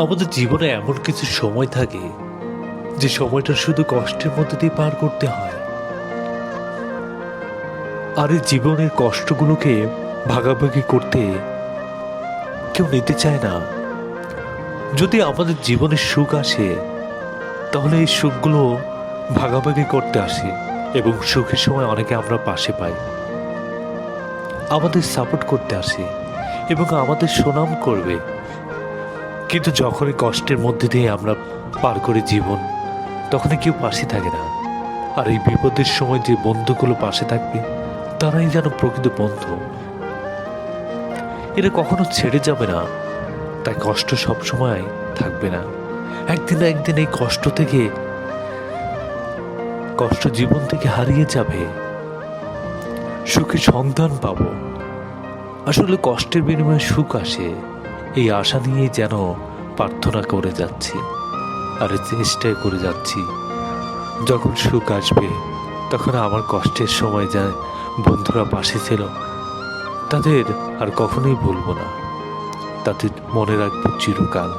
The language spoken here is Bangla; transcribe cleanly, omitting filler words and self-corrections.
আমাদের জীবনে এমন কিছু সময় থাকে যে সময়টা শুধু কষ্টের মধ্যে দিয়ে পার করতে হয়। আর এই জীবনের কষ্টগুলোকে ভাগাভাগি করতে কেউ নিতে চায় না। যদি আমাদের জীবনে সুখ আসে, তাহলে এই সুখগুলো ভাগাভাগি করতে আসে এবং সুখের সময় অনেকে আমরা পাশে পাই, আমাদের সাপোর্ট করতে আসে এবং আমাদের সুনাম করবে। কিন্তু যখনই কষ্টের মধ্যে দিয়ে আমরা পার করি জীবন, তখনই কেউ পাশে থাকে না। আর এই বিপদের সময় যে বন্ধুগুলো পাশে থাকবে, তারাই যেন প্রকৃত বন্ধু। এরা কখনো ছেড়ে যাবে না, তাই কষ্ট সবসময় থাকবে না। একদিন না একদিন এই কষ্ট জীবন থেকে হারিয়ে যাবে, সুখের সন্ধান পাবো। আসলে কষ্টের বিনিময়ে সুখ আসে, এই আশা নিয়েই যেন প্রার্থনা করে যাচ্ছি আর চেষ্টা করে যাচ্ছি। যখন সুখ আসবে, তখন আমার কষ্টের সময় যায় বন্ধুরা পাশে ছিল, তাদের আর কখনোই ভুলবো না, তাদের মনে রাখবো চিরকাল।